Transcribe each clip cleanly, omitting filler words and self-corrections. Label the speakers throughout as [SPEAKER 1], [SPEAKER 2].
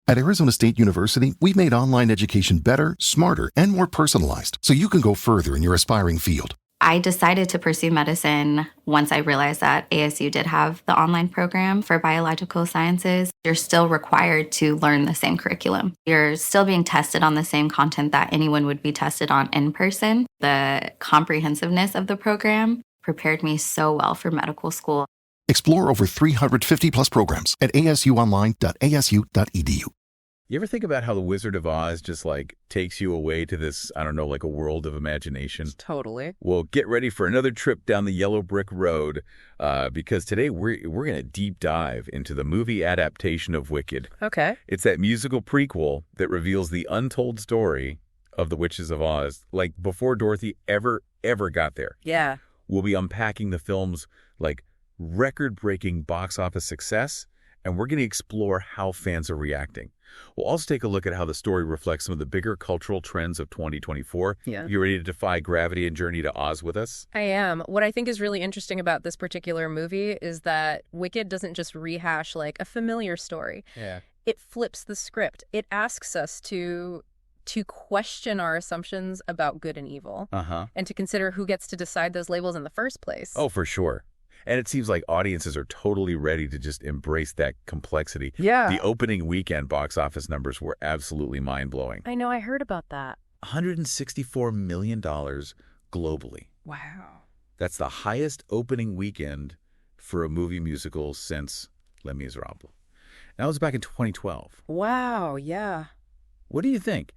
[SPEAKER 1] At Arizona State University, we've made online education better, smarter, and more personalized so you can go further in your aspiring field.
[SPEAKER 2] I decided to pursue medicine once I realized that ASU did have the online program for biological sciences. You're still required to learn the same curriculum. You're still being tested on the same content that anyone would be tested on in person. The comprehensiveness of the program prepared me so well for medical school.
[SPEAKER 1] Explore over 350 plus programs at asuonline.asu.edu.
[SPEAKER 3] You ever think about how The Wizard of Oz just takes you away to this, I don't know, like a world of imagination?
[SPEAKER 4] Totally.
[SPEAKER 3] Well, get ready for another trip down the yellow brick road because today we're going to deep dive into the movie adaptation of Wicked.
[SPEAKER 4] Okay.
[SPEAKER 3] It's that musical prequel that reveals the untold story of the Witches of Oz, like before Dorothy ever got there.
[SPEAKER 4] Yeah.
[SPEAKER 3] We'll be unpacking the film's record-breaking box office success, and we're going to explore how fans are reacting. We'll also take a look at how the story reflects some of the bigger cultural trends of 2024.
[SPEAKER 4] Yeah.
[SPEAKER 3] You ready to defy gravity and journey to Oz with us?
[SPEAKER 4] I am. What I think is really interesting about this particular movie is that Wicked doesn't just rehash a familiar story.
[SPEAKER 3] Yeah.
[SPEAKER 4] It flips the script. It asks us to question our assumptions about good and evil. And to consider who gets to decide those labels in the first place.
[SPEAKER 3] Oh, for sure. And it seems like audiences are totally ready to just embrace that complexity.
[SPEAKER 4] Yeah.
[SPEAKER 3] The opening weekend box office numbers were absolutely mind-blowing.
[SPEAKER 4] I know, I heard about that.
[SPEAKER 3] $164 million globally.
[SPEAKER 4] Wow.
[SPEAKER 3] That's the highest opening weekend for a movie musical since Les Miserables. That was back in 2012.
[SPEAKER 4] Wow, yeah.
[SPEAKER 3] What do you think?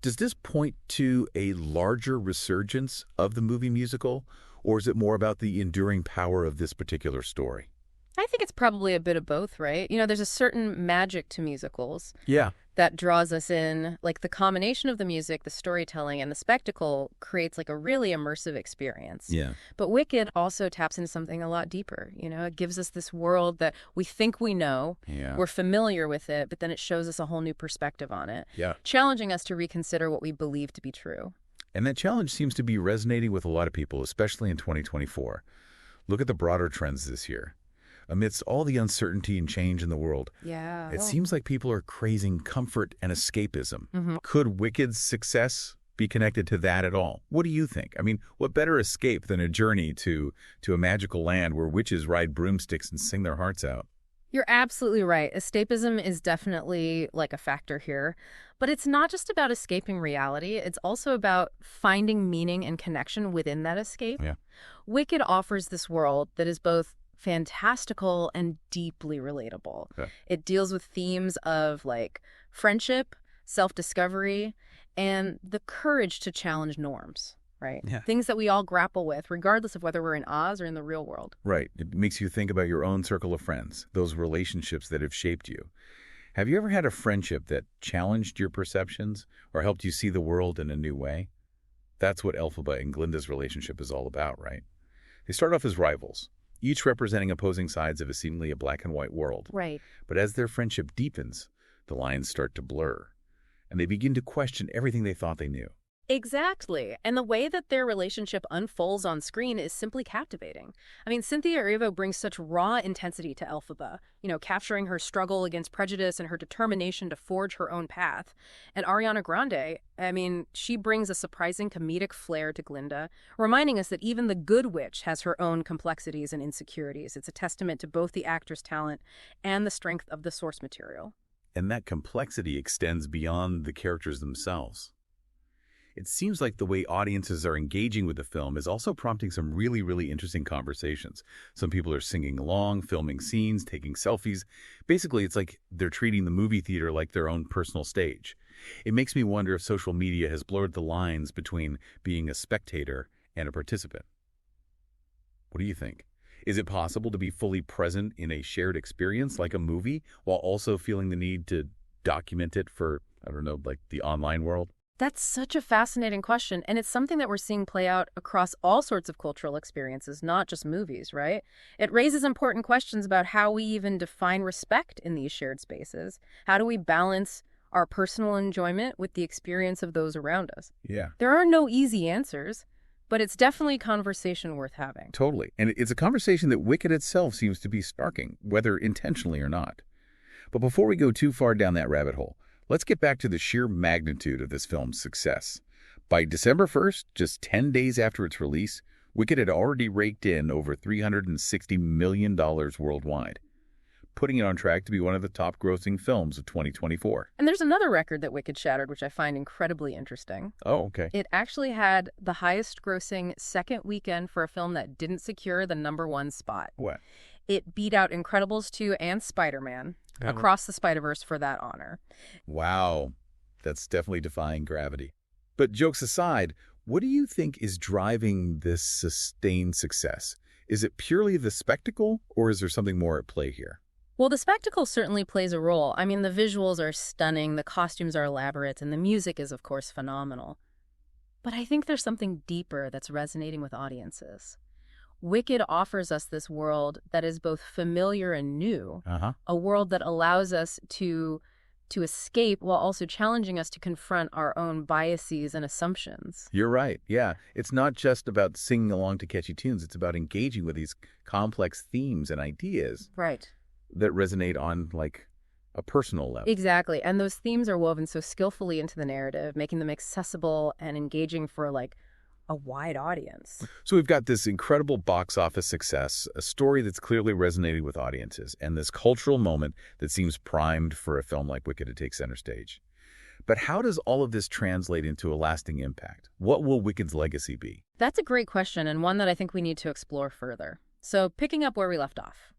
[SPEAKER 3] Does this point to a larger resurgence of the movie musical, or is it more about the enduring power of this particular story?
[SPEAKER 4] I think it's probably a bit of both, right? There's a certain magic to musicals.
[SPEAKER 3] Yeah.
[SPEAKER 4] That draws us in. The combination of the music, the storytelling, and the spectacle creates a really immersive experience.
[SPEAKER 3] Yeah.
[SPEAKER 4] But Wicked also taps into something a lot deeper. It gives us this world that we think we know.
[SPEAKER 3] Yeah.
[SPEAKER 4] We're familiar with it, but then it shows us a whole new perspective on it.
[SPEAKER 3] Yeah.
[SPEAKER 4] Challenging us to reconsider what we believe to be true.
[SPEAKER 3] And that challenge seems to be resonating with a lot of people, especially in 2024. Look at the broader trends this year. Amidst all the uncertainty and change in the world, it seems like people are craving comfort and escapism. Could Wicked's success be connected to that at all? What do you think? I mean, what better escape than a journey to a magical land where witches ride broomsticks and sing their hearts out?
[SPEAKER 4] You're absolutely right. Escapism is definitely a factor here. But it's not just about escaping reality. It's also about finding meaning and connection within that escape.
[SPEAKER 3] Yeah.
[SPEAKER 4] Wicked offers this world that is both fantastical and deeply relatable.
[SPEAKER 3] Okay.
[SPEAKER 4] It deals with themes of friendship, self-discovery, and the courage to challenge norms. Right?
[SPEAKER 3] Yeah.
[SPEAKER 4] Things that we all grapple with, regardless of whether we're in Oz or in the real world.
[SPEAKER 3] Right. It makes you think about your own circle of friends, those relationships that have shaped you. Have you ever had a friendship that challenged your perceptions or helped you see the world in a new way? That's what Elphaba and Glinda's relationship is all about, right? They start off as rivals, each representing opposing sides of a seemingly a black and white world.
[SPEAKER 4] Right.
[SPEAKER 3] But as their friendship deepens, the lines start to blur, and they begin to question everything they thought they knew.
[SPEAKER 4] Exactly. And the way that their relationship unfolds on screen is simply captivating. I mean, Cynthia Erivo brings such raw intensity to Elphaba, capturing her struggle against prejudice and her determination to forge her own path. And Ariana Grande, she brings a surprising comedic flair to Glinda, reminding us that even the good witch has her own complexities and insecurities. It's a testament to both the actor's talent and the strength of the source material.
[SPEAKER 3] And that complexity extends beyond the characters themselves. It seems like the way audiences are engaging with the film is also prompting some really, really interesting conversations. Some people are singing along, filming scenes, taking selfies. Basically, it's like they're treating the movie theater like their own personal stage. It makes me wonder if social media has blurred the lines between being a spectator and a participant. What do you think? Is it possible to be fully present in a shared experience like a movie while also feeling the need to document it for, the online world?
[SPEAKER 4] That's such a fascinating question, and it's something that we're seeing play out across all sorts of cultural experiences, not just movies, right? It raises important questions about how we even define respect in these shared spaces. How do we balance our personal enjoyment with the experience of those around us?
[SPEAKER 3] Yeah.
[SPEAKER 4] There are no easy answers, but it's definitely a conversation worth having.
[SPEAKER 3] Totally. And it's a conversation that Wicked itself seems to be sparking, whether intentionally or not. But before we go too far down that rabbit hole, let's get back to the sheer magnitude of this film's success. By December 1st, just 10 days after its release, Wicked had already raked in over $360 million worldwide, putting it on track to be one of the top-grossing films of 2024.
[SPEAKER 4] And there's another record that Wicked shattered, which I find incredibly interesting.
[SPEAKER 3] Oh, okay.
[SPEAKER 4] It actually had the highest-grossing second weekend for a film that didn't secure the #1 spot.
[SPEAKER 3] What?
[SPEAKER 4] It beat out Incredibles 2 and Spider-Man Across the Spider-Verse for that honor.
[SPEAKER 3] Wow. That's definitely defying gravity. But jokes aside, what do you think is driving this sustained success? Is it purely the spectacle, or is there something more at play here?
[SPEAKER 4] Well, the spectacle certainly plays a role. I mean, the visuals are stunning, the costumes are elaborate, and the music is, of course, phenomenal. But I think there's something deeper that's resonating with audiences. Wicked offers us this world that is both familiar and new, a world that allows us to escape while also challenging us to confront our own biases and assumptions.
[SPEAKER 3] You're right. Yeah. It's not just about singing along to catchy tunes. It's about engaging with these complex themes and ideas.
[SPEAKER 4] Right.
[SPEAKER 3] That resonate on, like, a personal level.
[SPEAKER 4] Exactly. And those themes are woven so skillfully into the narrative, making them accessible and engaging for, like, a wide audience.
[SPEAKER 3] So we've got this incredible box office success, a story that's clearly resonating with audiences, and this cultural moment that seems primed for a film like Wicked to take center stage. But how does all of this translate into a lasting impact? What will Wicked's legacy be?
[SPEAKER 4] That's a great question, and one that I think we need to explore further. So picking up where we left off,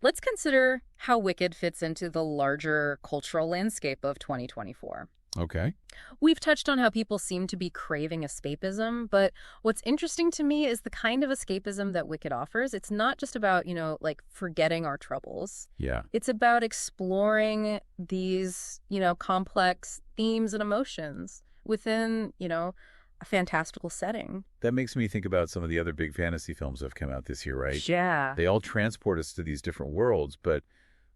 [SPEAKER 4] let's consider how Wicked fits into the larger cultural landscape of 2024.
[SPEAKER 3] Okay.
[SPEAKER 4] We've touched on how people seem to be craving escapism, but what's interesting to me is the kind of escapism that Wicked offers. It's not just about, like forgetting our troubles.
[SPEAKER 3] Yeah.
[SPEAKER 4] It's about exploring these, complex themes and emotions within, a fantastical setting.
[SPEAKER 3] That makes me think about some of the other big fantasy films that have come out this year, right?
[SPEAKER 4] Yeah.
[SPEAKER 3] They all transport us to these different worlds, but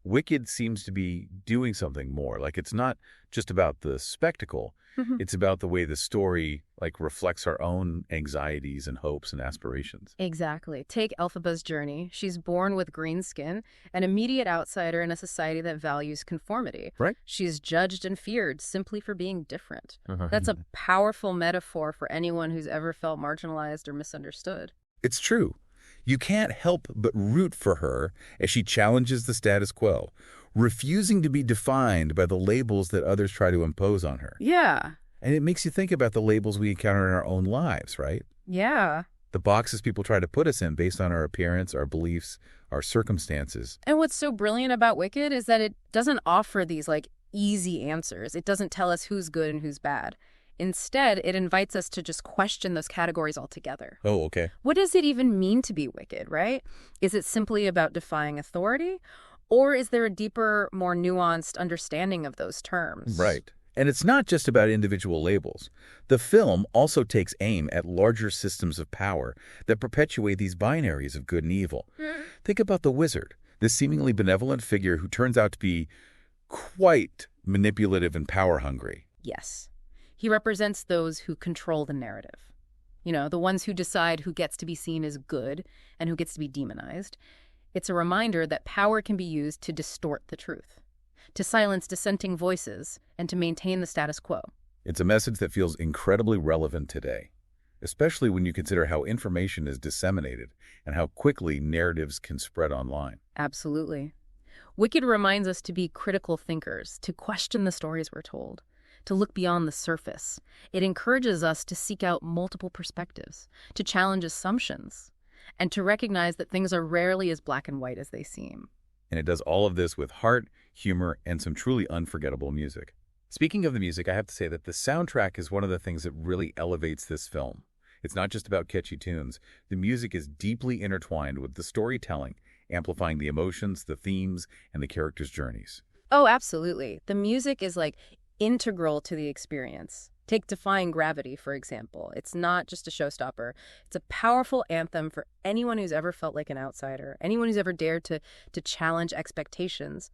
[SPEAKER 3] Wicked seems to be doing something more. Like, it's not just about the spectacle. It's about the way the story, like, reflects our own anxieties and hopes and aspirations.
[SPEAKER 4] Exactly. Take Elphaba's journey. She's born with green skin, an immediate outsider in a society that values conformity.
[SPEAKER 3] Right.
[SPEAKER 4] She's judged and feared simply for being different. That's a powerful metaphor for anyone who's ever felt marginalized or misunderstood.
[SPEAKER 3] It's true. You can't help but root for her as she challenges the status quo, refusing to be defined by the labels that others try to impose on her.
[SPEAKER 4] Yeah.
[SPEAKER 3] And it makes you think about the labels we encounter in our own lives, right?
[SPEAKER 4] Yeah.
[SPEAKER 3] The boxes people try to put us in based on our appearance, our beliefs, our circumstances.
[SPEAKER 4] And what's so brilliant about Wicked is that it doesn't offer these, like, easy answers. It doesn't tell us who's good and who's bad. Instead, it invites us to just question those categories altogether.
[SPEAKER 3] Oh, okay.
[SPEAKER 4] What does it even mean to be wicked, right? Is it simply about defying authority? Or is there a deeper, more nuanced understanding of those terms?
[SPEAKER 3] Right. And it's not just about individual labels. The film also takes aim at larger systems of power that perpetuate these binaries of good and evil. Think about the wizard, this seemingly benevolent figure who turns out to be quite manipulative and power-hungry.
[SPEAKER 4] Yes. He represents those who control the narrative. The ones who decide who gets to be seen as good and who gets to be demonized. It's a reminder that power can be used to distort the truth, to silence dissenting voices, and to maintain the status quo.
[SPEAKER 3] It's a message that feels incredibly relevant today, especially when you consider how information is disseminated and how quickly narratives can spread online.
[SPEAKER 4] Absolutely. Wicked reminds us to be critical thinkers, to question the stories we're told, to look beyond the surface. It encourages us to seek out multiple perspectives, to challenge assumptions, and to recognize that things are rarely as black and white as they seem.
[SPEAKER 3] And it does all of this with heart, humor, and some truly unforgettable music. Speaking of the music, I have to say that the soundtrack is one of the things that really elevates this film. It's not just about catchy tunes. The music is deeply intertwined with the storytelling, amplifying the emotions, the themes, and the characters' journeys.
[SPEAKER 4] Oh, absolutely. The music is integral to the experience. Take Defying Gravity, for example. It's not just a showstopper. It's a powerful anthem for anyone who's ever felt like an outsider, anyone who's ever dared to challenge expectations.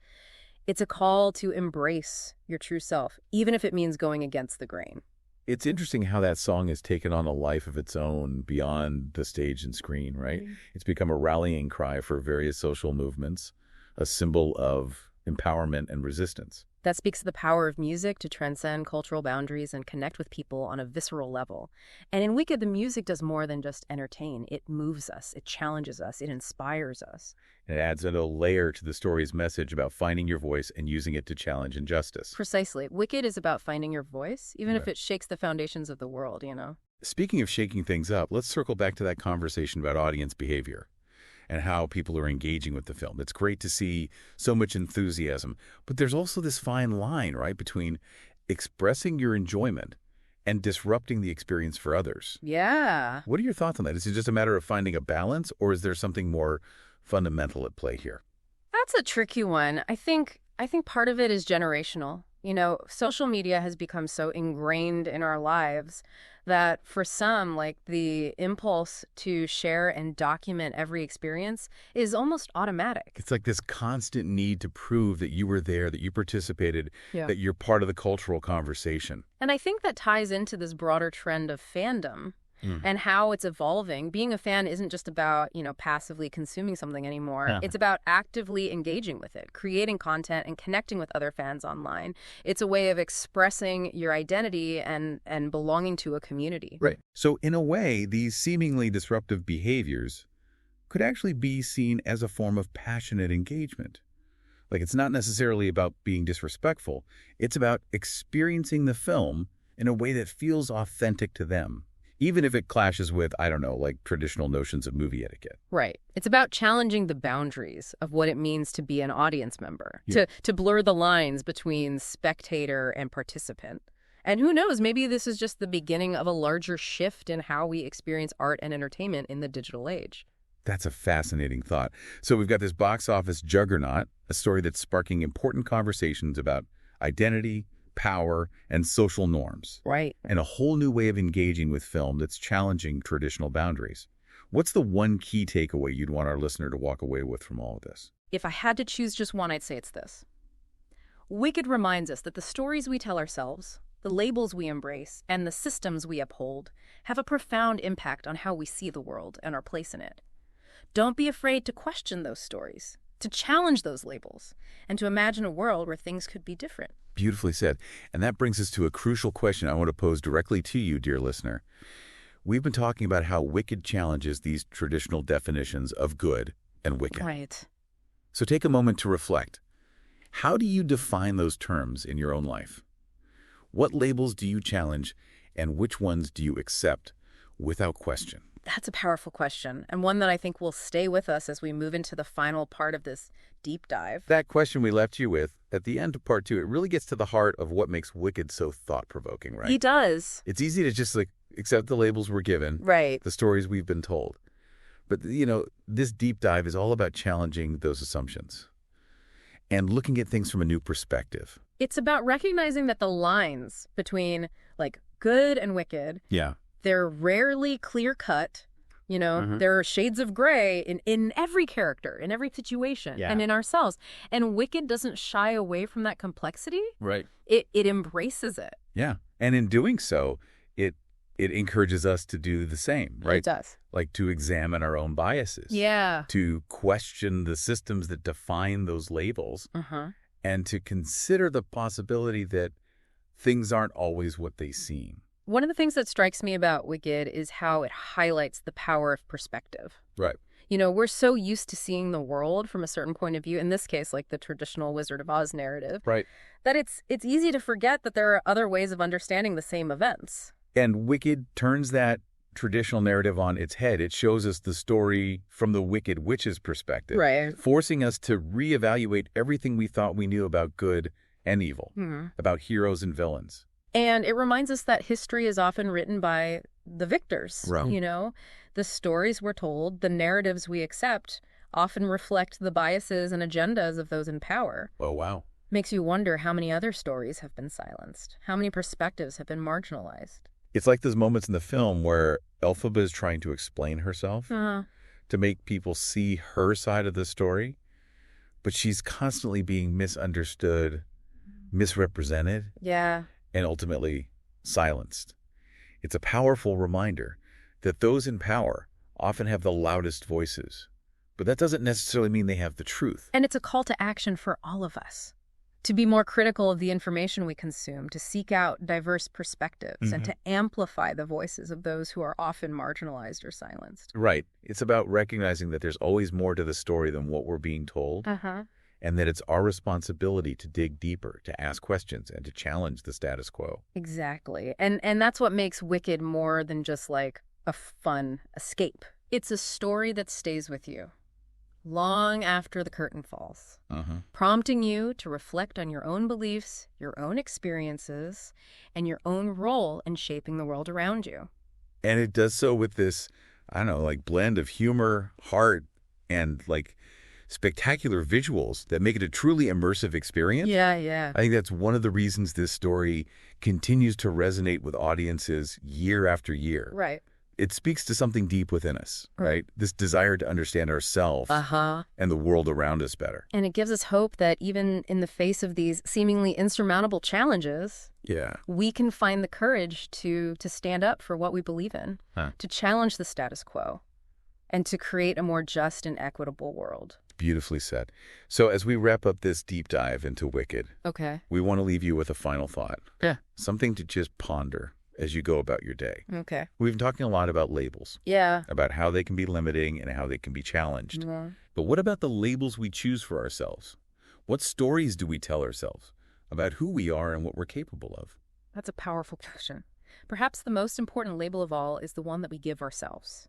[SPEAKER 4] It's a call to embrace your true self, even if it means going against the grain.
[SPEAKER 3] It's interesting how that song has taken on a life of its own beyond the stage and screen, right? It's become a rallying cry for various social movements, a symbol of empowerment, and resistance.
[SPEAKER 4] That speaks to the power of music to transcend cultural boundaries and connect with people on a visceral level. And in Wicked, the music does more than just entertain. It moves us, it challenges us, it inspires us.
[SPEAKER 3] It adds a layer to the story's message about finding your voice and using it to challenge injustice.
[SPEAKER 4] Precisely. Wicked is about finding your voice, even if it shakes the foundations of the world, you know?
[SPEAKER 3] Speaking of shaking things up, let's circle back to that conversation about audience behavior and how people are engaging with the film. It's great to see so much enthusiasm, but there's also this fine line, right, between expressing your enjoyment and disrupting the experience for others.
[SPEAKER 4] Yeah.
[SPEAKER 3] What are your thoughts on that? Is it just a matter of finding a balance, or is there something more fundamental at play here?
[SPEAKER 4] That's a tricky one. I think part of it is generational. You know, social media has become so ingrained in our lives that for some, like, the impulse to share and document every experience is almost automatic.
[SPEAKER 3] It's like this constant need to prove that you were there, that you participated, that you're part of the cultural conversation.
[SPEAKER 4] And I think that ties into this broader trend of fandom and how it's evolving. Being a fan isn't just about, you know, passively consuming something anymore. It's about actively engaging with it, creating content and connecting with other fans online. It's a way of expressing your identity and belonging to a community.
[SPEAKER 3] Right. So in a way, these seemingly disruptive behaviors could actually be seen as a form of passionate engagement. Like, it's not necessarily about being disrespectful. It's about experiencing the film in a way that feels authentic to them, even if it clashes with, I don't know, like traditional notions of movie etiquette.
[SPEAKER 4] Right. It's about challenging the boundaries of what it means to be an audience member, to blur the lines between spectator and participant. And who knows, maybe this is just the beginning of a larger shift in how we experience art and entertainment in the digital age.
[SPEAKER 3] That's a fascinating thought. So we've got this box office juggernaut, a story that's sparking important conversations about identity, power, and social norms.
[SPEAKER 4] Right.
[SPEAKER 3] And a whole new way of engaging with film that's challenging traditional boundaries. What's the one key takeaway you'd want our listener to walk away with from all of this?
[SPEAKER 4] If I had to choose just one, I'd say it's this. Wicked reminds us that the stories we tell ourselves, the labels we embrace, and the systems we uphold have a profound impact on how we see the world and our place in it. Don't be afraid to question those stories, to challenge those labels, and to imagine a world where things could be different.
[SPEAKER 3] Beautifully said. And that brings us to a crucial question I want to pose directly to you, dear listener. We've been talking about how Wicked challenges these traditional definitions of good and wicked.
[SPEAKER 4] Right.
[SPEAKER 3] So take a moment to reflect. How do you define those terms in your own life? What labels do you challenge, and which ones do you accept without question?
[SPEAKER 4] That's a powerful question, and one that I think will stay with us as we move into the final part of this deep dive.
[SPEAKER 3] That question we left you with at the end of part 2, it really gets to the heart of what makes Wicked so thought-provoking, right?
[SPEAKER 4] He does.
[SPEAKER 3] It's easy to just accept the labels we're given,
[SPEAKER 4] Right.
[SPEAKER 3] the stories we've been told. But, this deep dive is all about challenging those assumptions and looking at things from a new perspective.
[SPEAKER 4] It's about recognizing that the lines between, like, good and wicked, they're rarely clear-cut. There are shades of gray in every character, in every situation, and in ourselves. And Wicked doesn't shy away from that complexity.
[SPEAKER 3] Right.
[SPEAKER 4] It embraces it.
[SPEAKER 3] Yeah. And in doing so, it encourages us to do the same, right?
[SPEAKER 4] It does.
[SPEAKER 3] Like to examine our own biases.
[SPEAKER 4] Yeah.
[SPEAKER 3] To question the systems that define those labels. And to consider the possibility that things aren't always what they seem.
[SPEAKER 4] One of the things that strikes me about Wicked is how it highlights the power of perspective.
[SPEAKER 3] Right.
[SPEAKER 4] We're so used to seeing the world from a certain point of view, in this case, like the traditional Wizard of Oz narrative,
[SPEAKER 3] right,
[SPEAKER 4] that it's easy to forget that there are other ways of understanding the same events.
[SPEAKER 3] And Wicked turns that traditional narrative on its head. It shows us the story from the Wicked Witch's perspective,
[SPEAKER 4] right,
[SPEAKER 3] forcing us to reevaluate everything we thought we knew about good and evil, about heroes and villains.
[SPEAKER 4] And it reminds us that history is often written by the victors.
[SPEAKER 3] Right.
[SPEAKER 4] The stories we're told, the narratives we accept, often reflect the biases and agendas of those in power.
[SPEAKER 3] Oh, wow.
[SPEAKER 4] Makes you wonder how many other stories have been silenced, how many perspectives have been marginalized.
[SPEAKER 3] It's like those moments in the film where Elphaba is trying to explain herself to make people see her side of the story, but she's constantly being misunderstood, misrepresented, and ultimately silenced. It's a powerful reminder that those in power often have the loudest voices, But that doesn't necessarily mean they have the truth.
[SPEAKER 4] And it's a call to action for all of us. To be more critical of the information we consume, to seek out diverse perspectives, and to amplify the voices of those who are often marginalized or silenced.
[SPEAKER 3] Right. It's about recognizing that there's always more to the story than what we're being told, and that it's our responsibility to dig deeper, to ask questions, and to challenge the status quo.
[SPEAKER 4] Exactly. And that's what makes Wicked more than just like a fun escape. It's a story that stays with you long after the curtain falls, prompting you to reflect on your own beliefs, your own experiences, and your own role in shaping the world around you.
[SPEAKER 3] And it does so with this, I don't know, like blend of humor, heart, and like spectacular visuals that make it a truly immersive experience.
[SPEAKER 4] Yeah.
[SPEAKER 3] I think that's one of the reasons this story continues to resonate with audiences year after year.
[SPEAKER 4] Right.
[SPEAKER 3] It speaks to something deep within us, right? This desire to understand ourselves and the world around us better.
[SPEAKER 4] And it gives us hope that even in the face of these seemingly insurmountable challenges, we can find the courage to stand up for what we believe in, to challenge the status quo, and to create a more just and equitable world.
[SPEAKER 3] Beautifully said. So as we wrap up this deep dive into Wicked, we want to leave you with a final thought. Something to just ponder as you go about your day. We've been talking a lot about labels. About how they can be limiting and how they can be challenged. But what about the labels we choose for ourselves? What stories do we tell ourselves about who we are and what we're capable of?
[SPEAKER 4] That's a powerful question. Perhaps the most important label of all is the one that we give ourselves.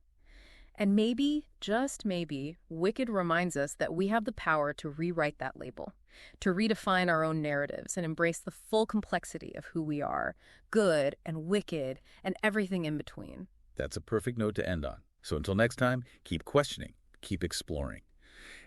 [SPEAKER 4] And maybe, just maybe, Wicked reminds us that we have the power to rewrite that label, to redefine our own narratives and embrace the full complexity of who we are, good and wicked and everything in between.
[SPEAKER 3] That's a perfect note to end on. So until next time, keep questioning, keep exploring,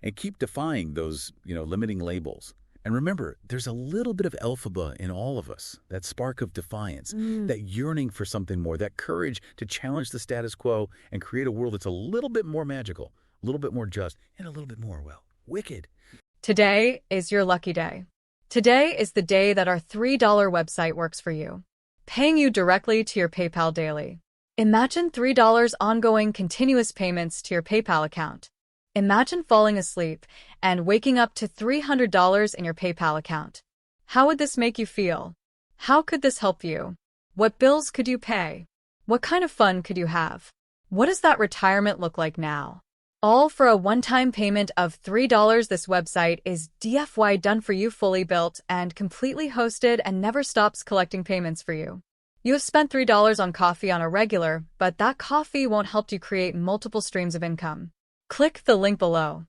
[SPEAKER 3] and keep defying those, limiting labels. And remember, there's a little bit of Elphaba in all of us, that spark of defiance, that yearning for something more, that courage to challenge the status quo and create a world that's a little bit more magical, a little bit more just, and a little bit more, wicked.
[SPEAKER 5] Today is your lucky day. Today is the day that our $3 website works for you, paying you directly to your PayPal daily. Imagine $3 ongoing continuous payments to your PayPal account. Imagine falling asleep and waking up to $300 in your PayPal account. How would this make you feel? How could this help you? What bills could you pay? What kind of fun could you have? What does that retirement look like now? All for a one-time payment of $3. This website is DFY done for you, fully built and completely hosted, and never stops collecting payments for you. You have spent $3 on coffee on a regular, but that coffee won't help you create multiple streams of income. Click the link below.